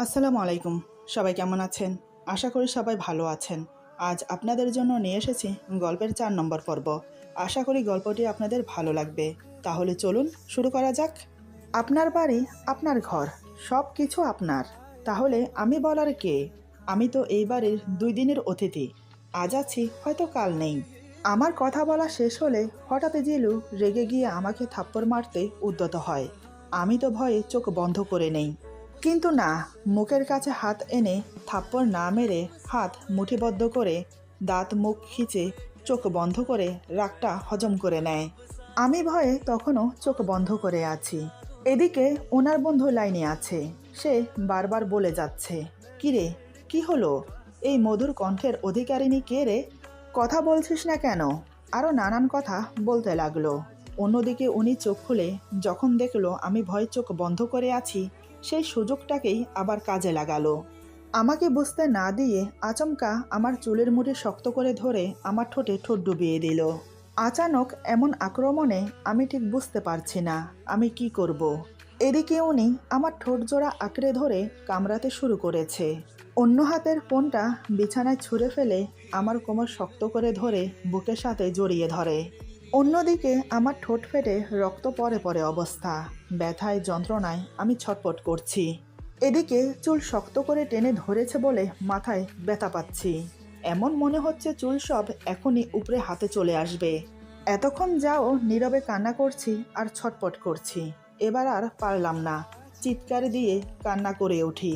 আসসালামু আলাইকুম। সবাই কেমন আছেন? আশা করি সবাই ভালো আছেন। আজ আপনাদের জন্য নিয়ে এসেছি গল্পের ৪ নম্বর পর্ব। আশা করি গল্পটি আপনাদের ভালো লাগবে। তাহলে চলুন শুরু করা যাক। আপনার বাড়ি, আপনার ঘর, সব কিছু আপনার। তাহলে আমি বলার কে? আমি তো এই বাড়ির ২ দিনের অতিথি। আজ আছি, হয়তো কাল নেই। আমার কথা বলা শেষ হলে হঠাৎ জিলু রেগে গিয়ে আমাকে থাপ্পড় মারতে উদ্যত হয়। আমি তো ভয়ে চোখ বন্ধ করে নেই। কিন্তু না, মুখের কাছে হাত এনে থাপ্পড় না মেরে হাত মুঠিবদ্ধ করে দাঁত মুখ খিচে চোখ বন্ধ করে রাগটা হজম করে নেয়। আমি ভয়ে তখনও চোখ বন্ধ করে আছি। এদিকে ওনার বন্ধু লাইনে আছে। সে বারবার বলে যাচ্ছে, কিরে, কি হলো? এই মধুর কণ্ঠের অধিকারিণী কে রে? কথা বলছিস না কেন? আরও নানান কথা বলতে লাগলো। অন্যদিকে উনি চোখ খুলে যখন দেখলো আমি ভয়ে চোখ বন্ধ করে আছি, সেই সুযোগটাকেই আবার কাজে লাগালো। আমাকে বুঝতে না দিয়ে আচমকা আমার চুলের মুঠি শক্ত করে ধরে আমার ঠোঁটে ঠোঁট ডুবিয়ে দিল। আচানক এমন আক্রমণে আমি ঠিক বুঝতে পারছি না আমি কি করব। এদিকে উনি আমার ঠোঁট জোড়া আঁকড়ে ধরে কামড়াতে শুরু করেছে। অন্য হাতের ফোনটা বিছানায় ছুঁড়ে ফেলে আমার কোমর শক্ত করে ধরে বুকের সাথে জড়িয়ে ধরে। অন্যদিকে আমার ঠোঁট ফেটে রক্ত পড়ে পড়ে অবস্থা। ব্যথায় যন্ত্রণায় আমি ছটফট করছি। এদিকে চুল শক্ত করে টেনে ধরেছে বলে মাথায় ব্যথা পাচ্ছি। এমন মনে হচ্ছে চুল সব এখনই উপরে হাতে চলে আসবে। এতক্ষণ যাও নীরবে কান্না করছি আর ছটফট করছি। এবার আর পারলাম না, চিৎকার দিয়ে কান্না করে উঠি।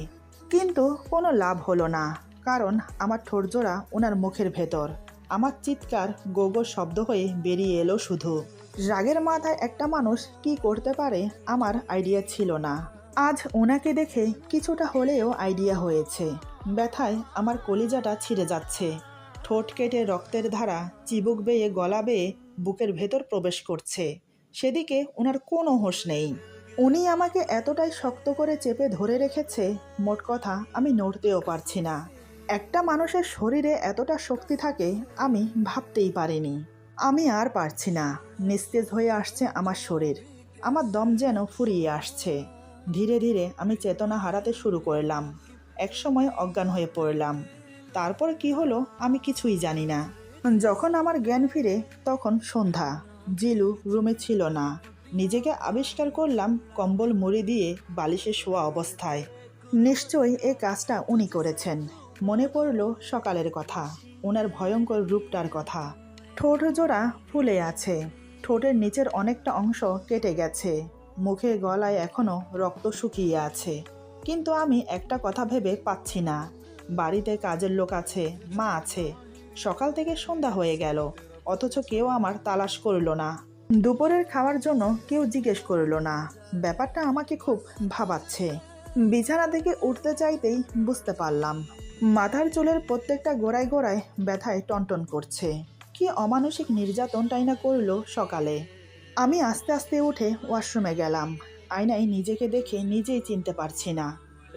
কিন্তু কোনো লাভ হলো না, কারণ আমার ঠোঁটজোড়া ওনার মুখের ভেতর। আমার চিৎকার গো গো শব্দ হয়ে বেরিয়ে এলো শুধু। রাগের মাথায় একটা মানুষ কি করতে পারে আমার আইডিয়া ছিল না। আজ ওনাকে দেখে কিছুটা হলেও আইডিয়া হয়েছে। ব্যথায় আমার কলিজাটা ছিঁড়ে যাচ্ছে। ঠোঁট কেটে রক্তের ধারা চিবুক বেয়ে গলা বেয়ে বুকের ভেতর প্রবেশ করছে। সেদিকে ওনার কোনো হোশ নেই। উনি আমাকে এতটাই শক্ত করে চেপে ধরে রেখেছে, মোট কথা আমি নড়তেও পারছি না। একটা মানুষের শরীরে এতটা শক্তি থাকে আমি ভাবতেই পারিনি। আমি আর পারছি না, নিস্তেজ হয়ে আসছে আমার শরীর। আমার দম যেন ফুরিয়ে আসছে। ধীরে ধীরে আমি চেতনা হারাতে শুরু করলাম। একসময় অজ্ঞান হয়ে পড়লাম। তারপর কি হলো আমি কিছুই জানি না। যখন আমার জ্ঞান ফিরে তখন সন্ধ্যা। জিলু রুমে ছিল না। নিজেকে আবিষ্কার করলাম কম্বল মুড়ি দিয়ে বালিশে শোয়া অবস্থায়। নিশ্চয়ই এই কাজটা উনি করেছেন। মনে পড়ল সকালের কথা, ওনার ভয়ঙ্কর রূপটার কথা। ঠোঁট জোড়া ফুলে আছে, ঠোঁটের নিচের অনেকটা অংশ কেটে গেছে, মুখে গলায় এখনো রক্ত শুকিয়ে আছে। কিন্তু আমি একটা কথা ভেবে পাচ্ছি না। বাড়িতে কাজের লোক আছে, মা আছে, সকাল থেকে সন্ধ্যা হয়ে গেল, অথচ কেউ আমার তালাশ করল না। দুপুরের খাওয়ার জন্য কেউ জিজ্ঞেস করল না। ব্যাপারটা আমাকে খুব ভাবাচ্ছে। বিছানা থেকে উঠতে চাইতেই বুঝতে পারলাম মাথার চুলের প্রত্যেকটা গোড়ায় গোড়ায় ব্যথায় টনটন করছে। কি অমানসিক নির্যাতনটাই না করলো সকালে। আমি আস্তে আস্তে উঠে ওয়াশরুমে গেলাম। আয়নায় নিজেকে দেখে নিজেই চিনতে পারছি না।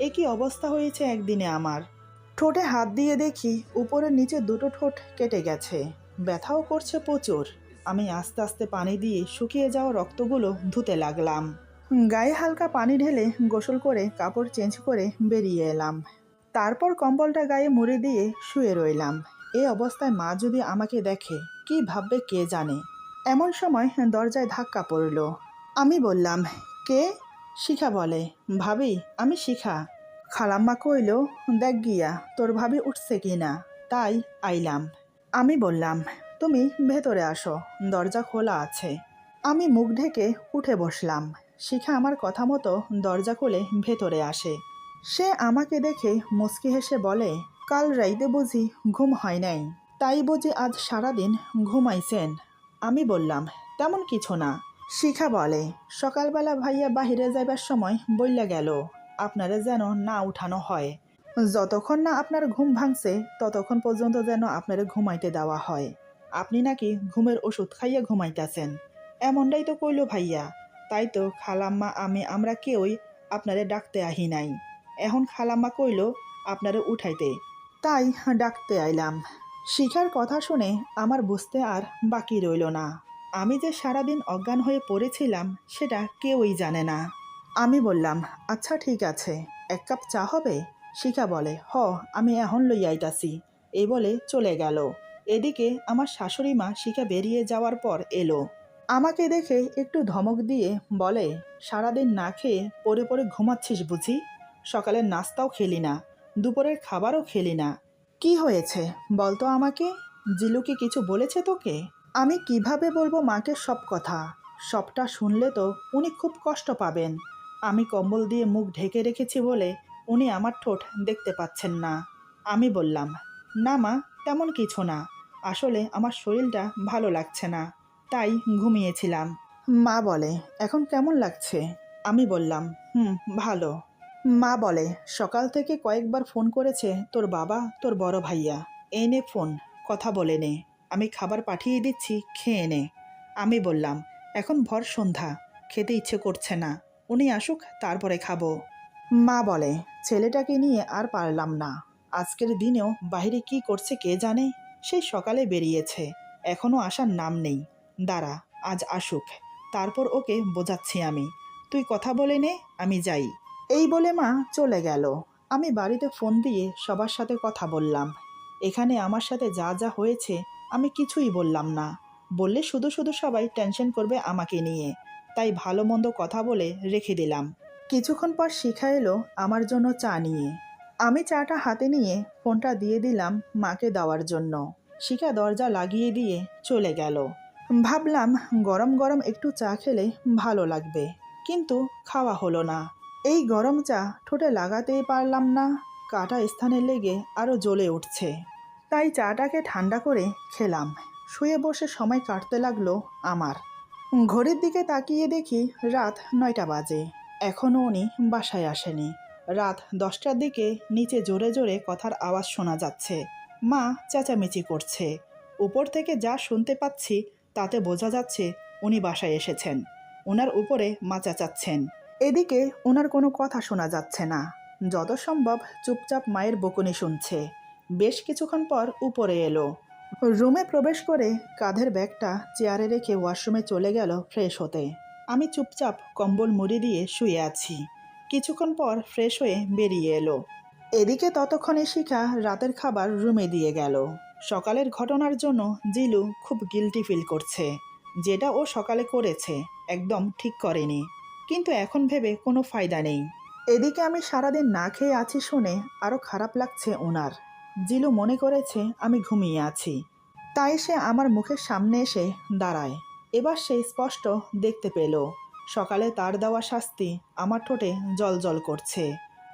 এ কি অবস্থা হয়েছে একদিনে আমার। ঠোঁটে হাত দিয়ে দেখি উপরের নিচে দুটো ঠোঁট কেটে গেছে, ব্যথাও করছে প্রচুর। আমি আস্তে আস্তে পানি দিয়ে শুকিয়ে যাওয়া রক্তগুলো ধুতে লাগলাম। গায়ে হালকা পানি ঢেলে গোসল করে কাপড় চেঞ্জ করে বেরিয়ে এলাম। তারপর কম্বলটা গায়ে মুড়ি দিয়ে শুয়ে রইলাম। এই অবস্থায় মা যদি আমাকে দেখে কি ভাববে কে জানে। এমন সময় দরজায় ধাক্কা পড়ল। আমি বললাম, কে? শিখা বলে, ভাবি আমি শিখা। খালাম্মা কইল, দেখ গিয়া তোর ভাবি উঠছে কি না, তাই আইলাম। আমি বললাম, তুমি ভেতরে আসো, দরজা খোলা আছে। আমি মুখ ঢেকে উঠে বসলাম। শিখা আমার কথা মতো দরজা খুলে ভেতরে আসে। সে আমাকে দেখে মুচকি হেসে বলে, কাল রাইতে বুঝি ঘুম হয় নাই, তাই বুঝি আজ সারাদিন ঘুমাইছেন? আমি বললাম, তেমন কিছু না। শিখা বলে, সকালবেলা ভাইয়া বাহিরে যাইবার সময় বইলা গেল আপনারে যেন না উঠানো হয়। যতক্ষণ না আপনার ঘুম ভাঙছে ততক্ষণ পর্যন্ত যেন আপনারে ঘুমাইতে দেওয়া হয়। আপনি নাকি ঘুমের ওষুধ খাইয়া ঘুমাইতেছেন, এমনটাই তো কইল ভাইয়া। তাই তো খালাম্মা আমরা কেউই আপনারে ডাকতে আহি নাই। এখন খালাম্মা কইল আপনারে উঠাইতে, তাই ডাকতে আইলাম। শিখার কথা শুনে আমার বুঝতে আর বাকি রইল না। আমি যে সারাদিন অজ্ঞান হয়ে পড়েছিলাম সেটা কেউই জানে না। আমি বললাম, আচ্ছা ঠিক আছে, এক কাপ চা হবে? শিখা বলে, হ, আমি এখন লই আইতাছি। এই বলে চলে গেল। এদিকে আমার শাশুড়ি মা শিখা বেরিয়ে যাওয়ার পর এলো। আমাকে দেখে একটু ধমক দিয়ে বলে, সারাদিন না খেয়ে পড়ে পড়ে ঘুমাচ্ছিস বুঝি? সকালের নাস্তাও খেলি না, দুপুরের খাবারও খেলি না। কি হয়েছে বলতো আমাকে? জিলু কি কিছু বলেছে তোকে? আমি কিভাবে বলবো মাকে সব কথা? সবটা শুনলে তো উনি খুব কষ্ট পাবেন। আমি কম্বল দিয়ে মুখ ঢেকে রেখেছি বলে উনি আমার ঠোঁট দেখতে পাচ্ছেন না। আমি বললাম, না মা, তেমন কিছু না, আসলে আমার শরীরটা ভালো লাগছে না, তাই ঘুমিয়েছিলাম। মা বলে, এখন কেমন লাগছে? আমি বললাম, ভালো। মা বলে, সকাল থেকে কয়েকবার ফোন করেছে তোর বাবা, তোর বড় ভাইয়া। এই নে ফোন, কথা বলে নে, আমি খাবার পাঠিয়ে দিচ্ছি, খেয়ে নে। আমি বললাম, এখন ভর সন্ধ্যা, খেতে ইচ্ছে করছে না, উনি আসুক তারপরে খাবো। মা বলে, ছেলেটাকে নিয়ে আর পারলাম না। আজকের দিনেও বাইরে কি করছে কে জানে। সেই সকালে বেরিয়েছে, এখনও আসার নাম নেই। দাঁড়া, আজ আসুক, তারপর ওকে বোঝাচ্ছি আমি। তুই কথা বলে নে, আমি যাই। এই বলে মা চলে গেল। আমি বাড়িতে ফোন দিয়ে সবার সাথে কথা বললাম। এখানে আমার সাথে যা যা হয়েছে আমি কিছুই বললাম না। বললে শুধু শুধু সবাই টেনশন করবে আমাকে নিয়ে, তাই ভালো মন্দ কথা বলে রেখে দিলাম। কিছুক্ষণ পর শিখা এলো আমার জন্য চা নিয়ে। আমি চাটা হাতে নিয়ে ফোনটা দিয়ে দিলাম মাকে দেওয়ার জন্য। শিখা দরজা লাগিয়ে দিয়ে চলে গেল। ভাবলাম গরম গরম একটু চা খেলে ভালো লাগবে, কিন্তু খাওয়া হলো না। এই গরম চা ঠোঁটে লাগাতেই পারলাম না, কাটা স্থানে লেগে আরও জ্বলে উঠছে। তাই চাটাকে ঠান্ডা করে খেলাম। শুয়ে বসে সময় কাটতে লাগলো আমার। ঘড়ির দিকে তাকিয়ে দেখি রাত 9টা বাজে। এখনও উনি বাসায় আসেনি। রাত 10টার দিকে নিচে জোরে জোরে কথার আওয়াজ শোনা যাচ্ছে। মা চেঁচামেচি করছে। উপর থেকে যা শুনতে পাচ্ছি তাতে বোঝা যাচ্ছে উনি বাসায় এসেছেন। ওনার উপরে মা চেঁচাচ্ছেন। এদিকে ওনার কোনো কথা শোনা যাচ্ছে না। যত সম্ভব চুপচাপ মায়ের বকুনি শুনছে। বেশ কিছুক্ষণ পর উপরে এলো। রুমে প্রবেশ করে কাঁধের ব্যাগটা চেয়ারে রেখে ওয়াশরুমে চলে গেল ফ্রেশ হতে। আমি চুপচাপ কম্বল মুড়ি দিয়ে শুয়ে আছি। কিছুক্ষণ পর ফ্রেশ হয়ে বেরিয়ে এলো। এদিকে ততক্ষণে শিখা রাতের খাবার রুমে দিয়ে গেল। সকালের ঘটনার জন্য জিলু খুব গিল্টি ফিল করছে। যেটা ও সকালে করেছে একদম ঠিক করেনি, কিন্তু এখন ভেবে কোনো ফায়দা নেই। এদিকে আমি সারাদিন না খেয়ে আছি শুনে আরও খারাপ লাগছে ওনার। জিলু মনে করেছে আমি ঘুমিয়ে আছি, তাই সে আমার মুখের সামনে এসে দাঁড়ায়। এবার সে স্পষ্ট দেখতে পেল সকালে তার দেওয়া শাস্তি আমার ঠোঁটে জল করছে।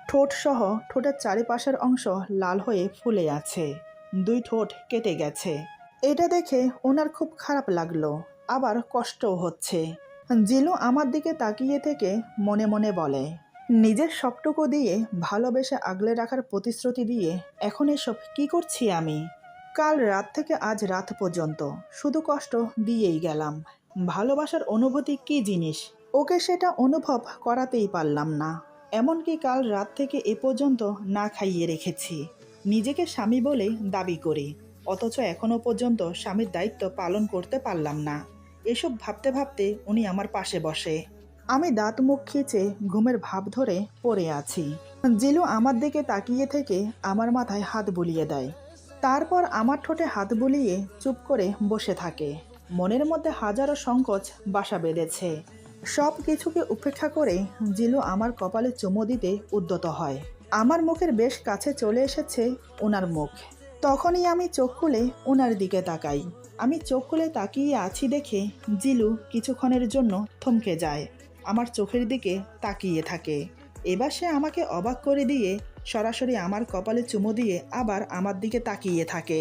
ঠোঁট সহ ঠোঁটের চারিপাশের অংশ লাল হয়ে ফুলে আছে, 2 ঠোঁট কেটে গেছে। এটা দেখে ওনার খুব খারাপ লাগলো, আবার কষ্টও হচ্ছে। জিলু আমার দিকে তাকিয়ে থেকে মনে মনে বলে, নিজের সবটুকু দিয়ে ভালোবেসে আগলে রাখার প্রতিশ্রুতি দিয়ে এখন এসব কি করছি আমি? কাল রাত থেকে আজ রাত পর্যন্ত শুধু কষ্ট দিয়েই গেলাম। ভালোবাসার অনুভূতি কী জিনিস ওকে সেটা অনুভব করাতেই পারলাম না। এমনকি কাল রাত থেকে এ পর্যন্ত না খাইয়ে রেখেছি। নিজেকে স্বামী বলে দাবি করি, অথচ এখনও পর্যন্ত স্বামীর দায়িত্ব পালন করতে পারলাম না। এসব ভাবতে ভাবতে উনি আমার পাশে বসে। আমি দাঁত মুখ খিচে ঘুমের ভাব ধরে পড়ে আছি। জিলু আমার দিকে তাকিয়ে থেকে আমার মাথায় হাত বুলিয়ে দেয়। তারপর আমার ঠোঁটে হাত বুলিয়ে চুপ করে বসে থাকে। মনের মধ্যে হাজারো সংকোচ বাসা বেঁধেছে। সব কিছুকে উপেক্ষা করে জিলু আমার কপালে চুমো দিতে উদ্যত হয়। আমার মুখের বেশ কাছে চলে এসেছে ওনার মুখ। তখনই আমি চোখ খুলে ওনার দিকে তাকাই। আমি চোখ খুলে তাকিয়ে আছি দেখে জিলু কিছুক্ষণের জন্য থমকে যায়, আমার চোখের দিকে তাকিয়ে থাকে। এবার সে আমাকে অবাক করে দিয়ে সরাসরি আমার কপালে চুমো দিয়ে আবার আমার দিকে তাকিয়ে থাকে,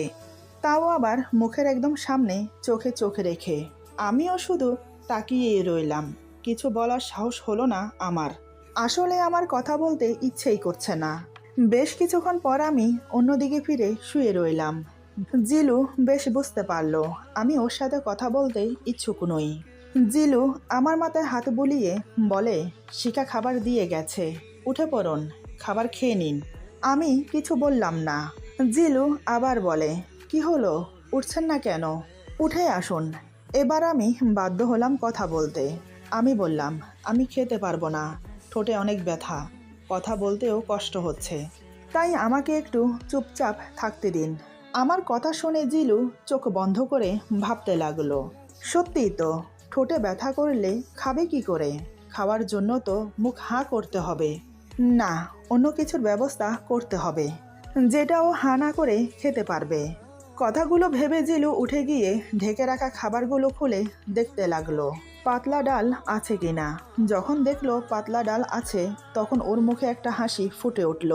তাও আবার মুখের একদম সামনে, চোখে চোখ রেখে। আমিও শুধু তাকিয়েই রইলাম, কিছু বলার সাহস হলো না আমার। আসলে আমার কথা বলতে ইচ্ছেই করছে না। বেশ কিছুক্ষণ পর আমি অন্যদিকে ফিরে শুয়ে রইলাম। জিলু বেশ বুঝতে পারলো আমি ওর সাথে কথা বলতে ইচ্ছুক নই। জিলু আমার মাথায় হাত বুলিয়ে বলে, শিখা খাবার দিয়ে গেছে, উঠে পড়ুন, খাবার খেয়ে নিন। আমি কিছু বললাম না। জিলু আবার বলে, কি হলো, উঠছেন না কেন? উঠে আসুন। এবার আমি বাধ্য হলাম কথা বলতে। আমি বললাম, আমি খেতে পারবো না, ঠোঁটে অনেক ব্যথা। কথা বলতেও কষ্ট হচ্ছে, তাই আমাকে একটু চুপচাপ থাকতে দিন। আমার কথা শুনে জিলু চোখ বন্ধ করে ভাবতে লাগলো। সত্যিই তো, ঠোঁটে ব্যথা করলে খাবে কি করে? খাওয়ার জন্য তো মুখ হাঁ করতে হবে। না, অন্য কিছুর ব্যবস্থা করতে হবে, যেটা ও হাঁ না করে খেতে পারবে। কথাগুলো ভেবে জিলু উঠে গিয়ে ঢেকে রাখা খাবারগুলো খুলে দেখতে লাগলো পাতলা ডাল আছে কিনা। যখন দেখলো পাতলা ডাল আছে, তখন ওর মুখে একটা হাসি ফুটে উঠল।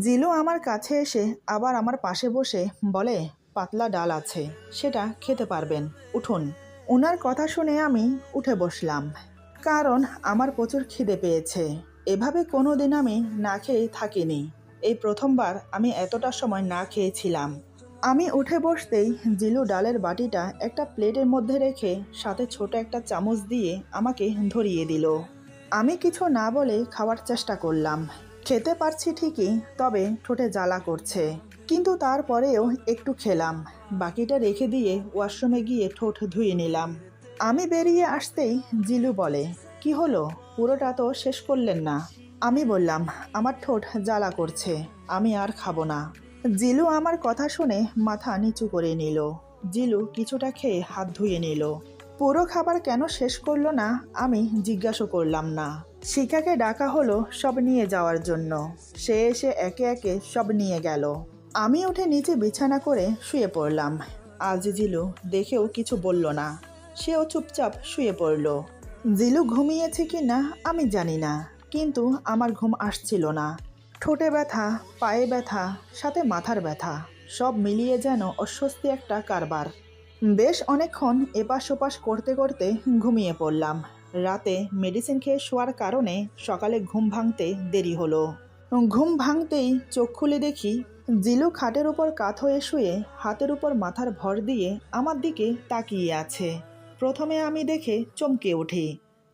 জিলু আমার কাছে এসে আবার আমার পাশে বসে বলে, পাতলা ডাল আছে, সেটা খেতে পারবেন, উঠুন। ওনার কথা শুনে আমি উঠে বসলাম, কারণ আমার প্রচুর খিদে পেয়েছে। এভাবে কোনো দিন আমি না খেয়ে থাকিনি। এই প্রথমবার আমি এতটা সময় না খেয়েছিলাম। আমি উঠে বসতেই জিলু ডালের বাটিটা একটা প্লেটের মধ্যে রেখে সাথে ছোট একটা চামচ দিয়ে আমাকে ধরিয়ে দিল। আমি কিছু না বলে খাওয়ার চেষ্টা করলাম। খেতে পারছি ঠিকই, তবে ঠোঁটে জ্বালা করছে। কিন্তু তারপরেও একটু খেলাম। বাকিটা রেখে দিয়ে ওয়াশরুমে গিয়ে ঠোঁট ধুয়ে নিলাম। আমি বেরিয়ে আসতেই জিলু বলে, কি হলো, পুরোটা তো শেষ করলেন না? আমি বললাম, আমার ঠোঁট জ্বালা করছে, আমি আর খাবো না। জিলু আমার কথা শুনে মাথা নিচু করে নিল। জিলু কিছুটা খেয়ে হাত ধুয়ে নিল। পুরো খাবার কেন শেষ করলো না আমি জিজ্ঞাসা করলাম না। শিখাকে ডাকা হলো সব নিয়ে যাওয়ার জন্য। সে এসে একে একে সব নিয়ে গেল। আমি উঠে নিচে বিছানা করে শুয়ে পড়লাম। আজ জিলু দেখেও কিছু বলল না, সেও চুপচাপ শুয়ে পড়ল। জিলু ঘুমিয়েছে কি না আমি জানি না, কিন্তু আমার ঘুম আসছিল না। ঠোঁটে ব্যথা, পায়ে ব্যথা, সাথে মাথার ব্যথা, সব মিলিয়ে যেন অস্বস্তি একটা কারবার। বেশ অনেকক্ষণ এপাশ ওপাশ করতে করতে ঘুমিয়ে পড়লাম। রাতে মেডিসিন খেয়ে শোয়ার কারণে সকালে ঘুম ভাঙতে দেরি হলো। ঘুম ভাঙতেই চোখ খুলে দেখি জিলু খাটের উপর কাত হয়ে শুয়ে হাতের উপর মাথার ভর দিয়ে আমার দিকে তাকিয়ে আছে। প্রথমে আমি দেখে চমকে উঠি,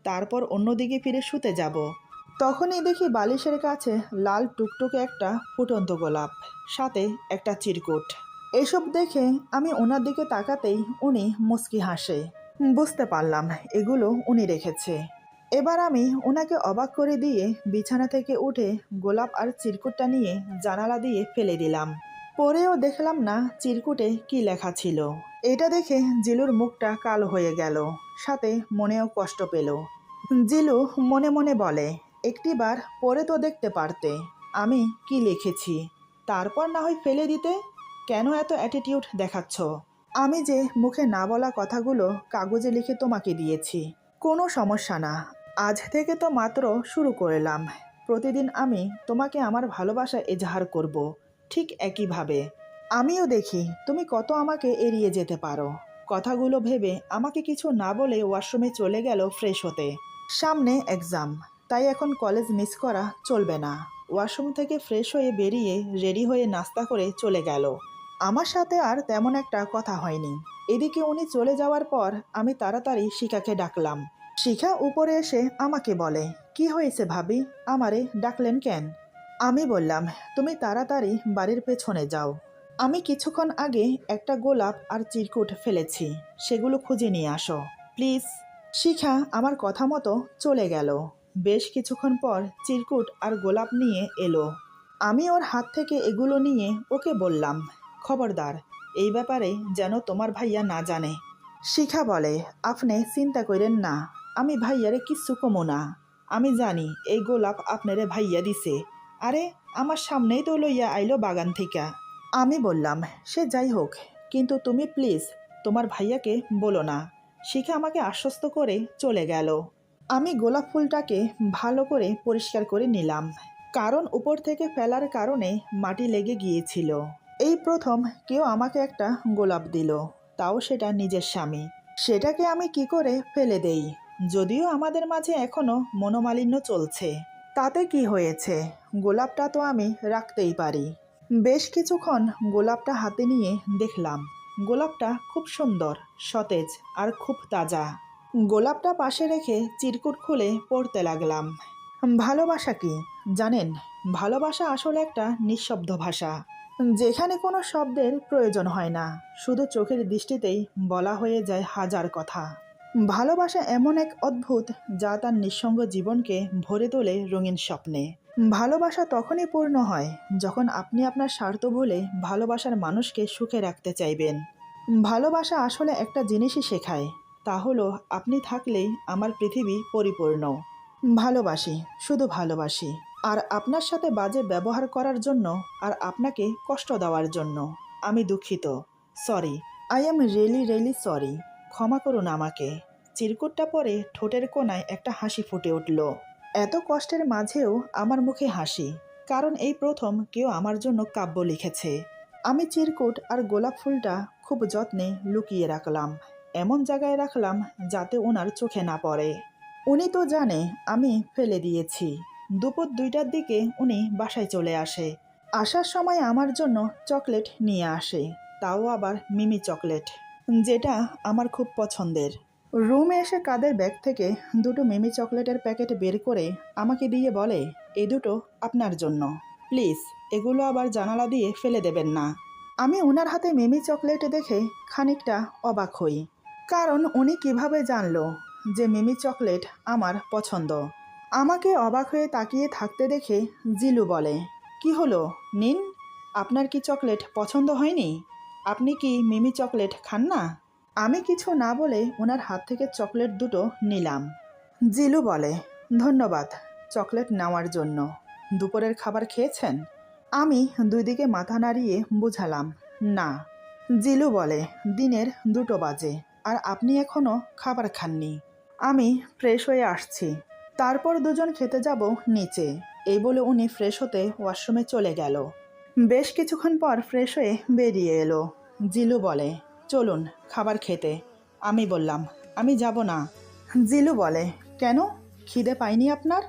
তারপর অন্যদিকে ফিরে শুতে যাব। তখনই দেখি বালিশের কাছে লাল টুকটুকে একটা ফুটন্ত গোলাপ, সাথে একটা চিরকুট। এসব দেখে আমি ওনার দিকে তাকাতেই উনি মুচকি হাসে। বুঝতে পারলাম এগুলো উনি রেখেছে। এবার আমি ওনাকে অবাক করে দিয়ে বিছানা থেকে উঠে গোলাপ আর চিরকুটটা নিয়ে জানালা দিয়ে ফেলে দিলাম। পরেও দেখলাম না চিরকুটে কি লেখা ছিল। এটা দেখে জিলুর মুখটা কালো হয়ে গেল, সাথে মনেও কষ্ট পেল। জিলু মনে মনে বলে, একটিবার পড়ে তো দেখতে পারতে আমি কি লিখেছি, তারপর না হয় ফেলে দিতে। কেন এত অ্যাটিটিউড দেখাচ্ছ? আমি যে মুখে না বলা কথাগুলো কাগজে লিখে তোমাকে দিয়েছি। কোনো সমস্যা না, আজ থেকে তো মাত্র শুরু করলাম। প্রতিদিন আমি তোমাকে আমার ভালোবাসা এজাহার করব, ঠিক একইভাবে। আমিও দেখি তুমি কত আমাকে এড়িয়ে যেতে পারো। কথাগুলো ভেবে আমাকে কিছু না বলে ওয়াশরুমে চলে গেল ফ্রেশ হতে। সামনে এক্সাম, তাই এখন কলেজ মিস করা চলবে না। ওয়াশরুম থেকে ফ্রেশ হয়ে বেরিয়ে রেডি হয়ে নাস্তা করে চলে গেল। আমার সাথে আর তেমন একটা কথা হয়নি। এদিকে উনি চলে যাওয়ার পর আমি তাড়াতাড়ি শিখাকে ডাকলাম। শিখা উপরে এসে আমাকে বলে, কি হয়েছে ভাবি, আমারে ডাকলেন কেন? আমি বললাম, তুমি তাড়াতাড়ি বাড়ির পেছনে যাও। আমি কিছুক্ষণ আগে একটা গোলাপ আর চিরকুট ফেলেছি, সেগুলো খুঁজে নিয়ে আসো প্লিজ। শিখা আমার কথা মতো চলে গেল। বেশ কিছুক্ষণ পর চিরকুট আর গোলাপ নিয়ে এলো। আমি ওর হাত থেকে এগুলো নিয়ে ওকে বললাম, খবরদার, এই ব্যাপারে যেন তোমার ভাইয়া না জানে। শিখা বলে, আপনি চিন্তা করেন না, আমি ভাইয়ারে কিচ্ছু কমো না। আমি জানি এই গোলাপ আপনারে ভাইয়া দিছে। আরে, আমার সামনেই তো লইয়া আইলো বাগান থেকে। আমি বললাম, সে যাই হোক, কিন্তু তুমি প্লিজ তোমার ভাইয়াকে বলো না। শিখা আমাকে আশ্বস্ত করে চলে গেল। আমি গোলাপ ফুলটাকে ভালো করে পরিষ্কার করে নিলাম, কারণ উপর থেকে ফেলার কারণে মাটি লেগে গিয়েছিল। এই প্রথম কেউ আমাকে একটা গোলাপ দিল, তাও সেটা নিজের স্বামী। সেটাকে আমি কি করে ফেলে দেই? যদিও আমাদের মাঝে এখনো মনোমালিন্য চলছে, তাতে কি হয়েছে? গোলাপটা তো আমি রাখতেই পারি। বেশ কিছুক্ষণ গোলাপটা হাতে নিয়ে দেখলাম, গোলাপটা খুব সুন্দর, সতেজ আর খুব তাজা। গোলাপটা পাশে রেখে চিরকুট খুলে পড়তে লাগলাম। ভালোবাসা কি জানেন? ভালোবাসা আসলে একটা নিঃশব্দ ভাষা, যেখানে কোনো শব্দের প্রয়োজন হয় না, শুধু চোখের দৃষ্টিতেই বলা হয়ে যায় হাজার কথা। ভালোবাসা এমন এক অদ্ভুত, যা তার নিঃসঙ্গ জীবনকে ভরে তোলে রঙিন স্বপ্নে। ভালোবাসা তখনই পূর্ণ হয় যখন আপনি আপনার স্বার্থ ভুলে ভালোবাসার মানুষকে সুখে রাখতে চাইবেন। ভালোবাসা আসলে একটা জিনিসই শেখায়, তা হলো আপনি থাকলেই আমার পৃথিবী পরিপূর্ণ। ভালোবাসি, শুধু ভালোবাসি। আর আপনার সাথে বাজে ব্যবহার করার জন্য আর আপনাকে কষ্ট দেওয়ার জন্য আমি দুঃখিত। Sorry, I am really really sorry. ক্ষমা করুন আমাকে। চিরকুটটা পরে ঠোঁটের কোণায় একটা হাসি ফুটে উঠল। এত কষ্টের মাঝেও আমার মুখে হাসি, কারণ এই প্রথম কেউ আমার জন্য কাব্য লিখেছে। আমি চিরকুট আর গোলাপ ফুলটা খুব যত্নে লুকিয়ে রাখলাম, এমন জায়গায় রাখলাম যাতে ওনার চোখে না পড়ে। উনি তো জানে আমি ফেলে দিয়েছি। দুপুর 2টার দিকে উনি বাসায় চলে আসে। আসার সময় আমার জন্য চকলেট নিয়ে আসে, তাও আবার মিমি চকলেট, যেটা আমার খুব পছন্দের। রুমে এসে কাদের ব্যাগ থেকে দুটো মিমি চকলেটের প্যাকেট বের করে আমাকে দিয়ে বলে, এই দুটো আপনার জন্য, প্লিজ এগুলো আবার জানালা দিয়ে ফেলে দেবেন না। আমি ওনার হাতে মিমি চকলেট দেখে খানিকটা অবাক হই, কারণ উনি কিভাবে জানলো যে মিমি চকলেট আমার পছন্দ। আমাকে অবাক হয়ে তাকিয়ে থাকতে দেখে জিলু বলে, কি হলো নিন, আপনার কি চকলেট পছন্দ হয়নি? আপনি কি মিমি চকলেট খান না? আমি কিছু না বলে ওনার হাত থেকে চকলেট দুটো নিলাম। জিলু বলে, ধন্যবাদ চকলেট নেওয়ার জন্য। দুপুরের খাবার খেয়েছেন? আমি 2 দিকে মাথা নাড়িয়ে বুঝালাম, না। জিলু বলে, দিনের 2টো বাজে আর আপনি এখনও খাবার খাননি। আমি ফ্রেশ হয়ে আসছি, তারপর দুজন খেতে যাব নিচে। এই বলে উনি ফ্রেশ হতে ওয়াশরুমে চলে গেল। বেশ কিছুক্ষণ পর ফ্রেশ হয়ে বেরিয়ে এলো। জিলু বলে, চলুন খাবার খেতে। আমি বললাম, আমি যাব না। জিলু বলে, কেন, খিদে পায়নি আপনার?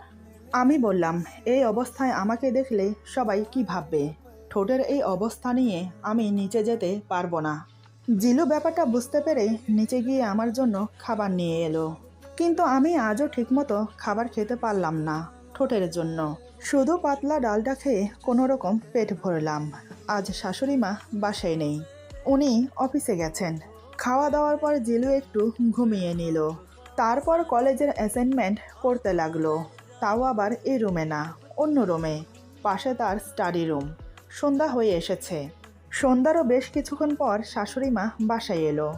আমি বললাম, এই অবস্থায় আমাকে দেখলে সবাই কি ভাববে? ঠোঁটের এই অবস্থা নিয়ে আমি নিচে যেতে পারবো না। জিলু ব্যাপারটা বুঝতে পেরে নিচে গিয়ে আমার জন্য খাবার নিয়ে এলো, কিন্তু আমি আজও ঠিকমতো খাবার খেতে পারলাম না ঠোঁটের জন্য। শুধু পাতলা ডালটা খেয়ে কোনো রকম পেট ভরলাম। আজ শাশুড়ি মা বাসায় নেই, উনি অফিসে গেছেন। খাওয়া দাওয়ার পর জিলু একটু ঘুমিয়ে নিল। তারপর কলেজের অ্যাসাইনমেন্ট করতে লাগলো, তাও আবার এই রুমে না, অন্য রুমে, পাশে তার স্টাডি রুম। সন্ধ্যা হয়ে এসেছে। সন্ধ্যারও বেশ কিছুক্ষণ পর শাশুড়ি মা বাসায় এলো।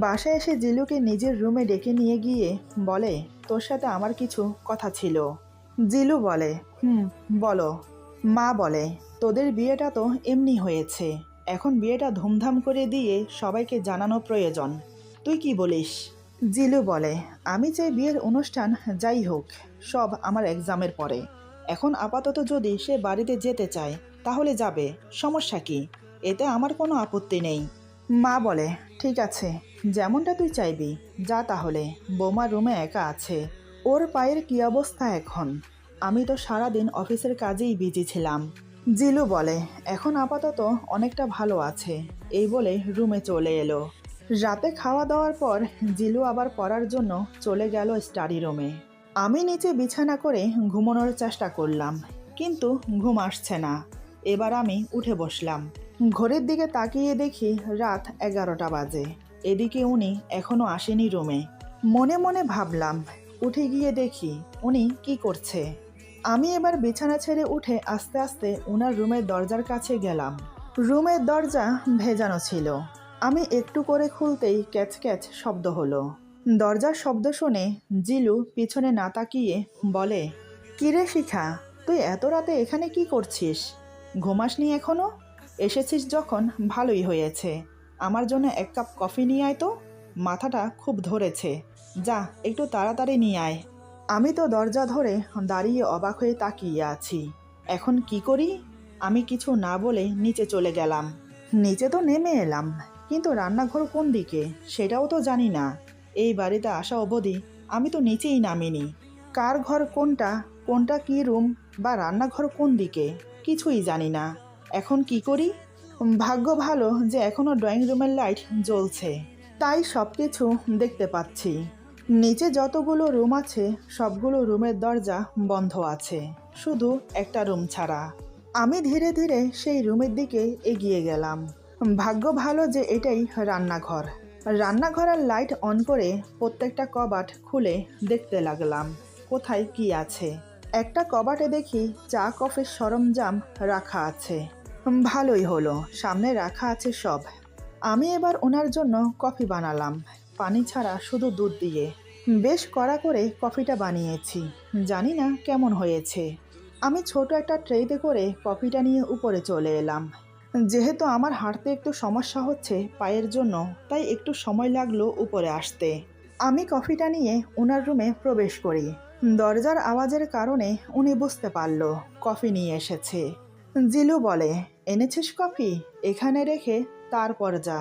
বাসায় এসে জিলুকে নিজের রুমে ডেকে নিয়ে গিয়ে বলে, তোর সাথে আমার কিছু কথা ছিল। জিলু বলে, বলো। মা বলে, তোদের বিয়েটা তো এমনি হয়েছে, এখন বিয়েটা ধুমধাম করে দিয়ে সবাইকে জানানো প্রয়োজন। তুই কি বলিস? জিলু বলে, আমি চাই বিয়ের অনুষ্ঠান যাই হোক, সব আমার এক্সামের পরে। এখন আপাতত যদি সে বাড়িতে যেতে চায় তাহলে যাবে, সমস্যা কি? এতে আমার কোনো আপত্তি নেই। মা বলে, ঠিক আছে, যেমনটা তুই চাইবি, যা তাহলে। বৌমা রুমে একা আছে, ওর পায়ের কী অবস্থা এখন? আমি তো সারাদিন অফিসের কাজেই বিজি ছিলাম। জিলু বলে, এখন আপাতত অনেকটা ভালো আছে। এই বলে রুমে চলে এলো। রাতে খাওয়া দাওয়ার পর জিলু আবার পড়ার জন্য চলে গেল স্টাডি রুমে। আমি নিচে বিছানা করে ঘুমানোর চেষ্টা করলাম, কিন্তু ঘুম আসছে না। এবার আমি উঠে বসলাম। ঘড়ির দিকে তাকিয়ে দেখি রাত 11টা বাজে। এদিকে উনি এখনো আসেনি রুমে। মনে মনে ভাবলাম, উঠে গিয়ে দেখি উনি কি করছে। আমি এবার বিছানা ছেড়ে উঠে আস্তে আস্তে উনার রুমের দরজার কাছে গেলাম। রুমের দরজা ভেজানো ছিল। আমি একটু করে খুলতেই ক্যাচ ক্যাচ শব্দ হলো। দরজার শব্দ শুনে জিলু পিছনে না তাকিয়ে বলে, কিরে শিখা, তুই এত রাতে এখানে কি করছিস? ঘুমাসনি এখনো? এসেছিস যখন ভালোই হয়েছে। আমার জন্য 1 কাপ কফি নিয়ে আয় তো, মাথাটা খুব ধরেছে। যা, একটু তাড়াতাড়ি নিয়ে আয়। আমি তো দরজা ধরে দাঁড়িয়ে অবাক হয়ে তাকিয়ে আছি। এখন কি করি? আমি কিছু না বলে নিচে চলে গেলাম। নিচে তো নেমে এলাম, কিন্তু রান্নাঘর কোন দিকে সেটাও তো জানি না। এই বাড়িতে আসা অবধি আমি তো নিচেই নামিনি। কার ঘর কোনটা, কোনটা কি রুম বা রান্নাঘর কোন দিকে কিছুই জানি না। এখন কি করি? ভাগ্য ভালো যে এখনও ড্রয়িং রুমের লাইট জ্বলছে, তাই সব কিছু দেখতে পাচ্ছি। নিচে যতগুলো রুম আছে সবগুলো রুমের দরজা বন্ধ আছে, শুধু একটা রুম ছাড়া। আমি ধীরে ধীরে সেই রুমের দিকে এগিয়ে গেলাম। ভাগ্য ভালো যে এটাই রান্নাঘর। রান্নাঘরের লাইট অন করে প্রত্যেকটা কবাট খুলে দেখতে লাগলাম কোথায় কি আছে। একটা কবাটে দেখি চা কফির সরঞ্জাম রাখা আছে। ভালোই হলো, সামনে রাখা আছে সব। আমি এবার ওনার জন্য কফি বানালাম, পানি ছাড়া শুধু দুধ দিয়ে। বেশ কড়া করে কফিটা বানিয়েছি, জানি না কেমন হয়েছে। আমি ছোট একটা ট্রেতে করে কফিটা নিয়ে উপরে চলে এলাম। যেহেতু আমার হাঁটতে একটু সমস্যা হচ্ছে পায়ের জন্য, তাই একটু সময় লাগলো উপরে আসতে। আমি কফিটা নিয়ে ওনার রুমে প্রবেশ করি। দরজার আওয়াজের কারণে উনি বুঝতে পারল কফি নিয়ে এসেছে। জিলু বলে, এনেছিস কফি? এখানে রেখে তারপর যা।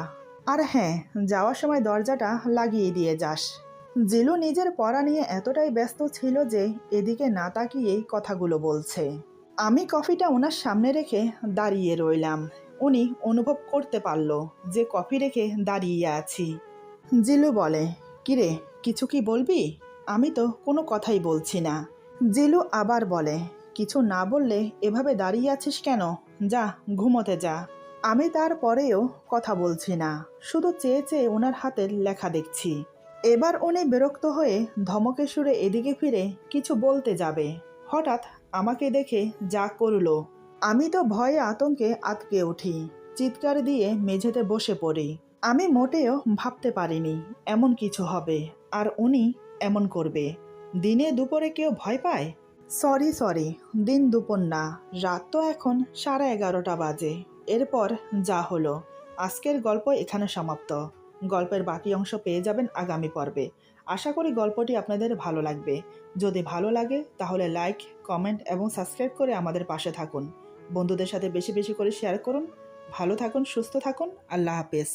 আর হ্যাঁ, যাওয়ার সময় দরজাটা লাগিয়ে দিয়ে যাস। জিলু নিজের পড়া নিয়ে এতটাই ব্যস্ত ছিল যে এদিকে না তাকিয়েই কথাগুলো বলছে। আমি কফিটা ওনার সামনে রেখে দাঁড়িয়ে রইলাম। উনি অনুভব করতে পারল যে কফি রেখে দাঁড়িয়ে আছি। জিলু বলে, কিরে, কিছু কি বলবি? আমি তো কোনো কথাই বলছি না। জিলু আবার বলে, কিছু না বললে এভাবে দাঁড়িয়ে আছিস কেন? যা ঘুমোতে যা। আমি তারপরেও কথা বলছি না, শুধু চেয়ে চেয়ে ওনার হাতের লেখা দেখছি। এবার উনি বিরক্ত হয়ে ধমকে সুরে এদিকে ফিরে কিছু বলতে যাবে, হঠাৎ আমাকে দেখে যা করলো। আমি তো ভয়ে আতঙ্কে আটকে উঠি, চিৎকার দিয়ে মেঝেতে বসে পড়ি। আমি মোটেও ভাবতে পারিনি এমন কিছু হবে, আর উনি এমন করবে। দিনে দুপুরে কেউ ভয় পায়? সরি, দিন দুপুর না, রাত তো এখন 11:30 বাজে। এরপর যা হলো, আজকের গল্প এখানে সমাপ্ত। গল্পের বাকি অংশ পেয়ে যাবেন আগামী পর্বে। আশা করি গল্পটি আপনাদের ভালো লাগবে। যদি ভালো লাগে তাহলে লাইক, কমেন্ট এবং সাবস্ক্রাইব করে আমাদের পাশে থাকুন। বন্ধুদের সাথে বেশি বেশি করে শেয়ার করুন। ভালো থাকুন, সুস্থ থাকুন। আল্লাহ হাফেজ।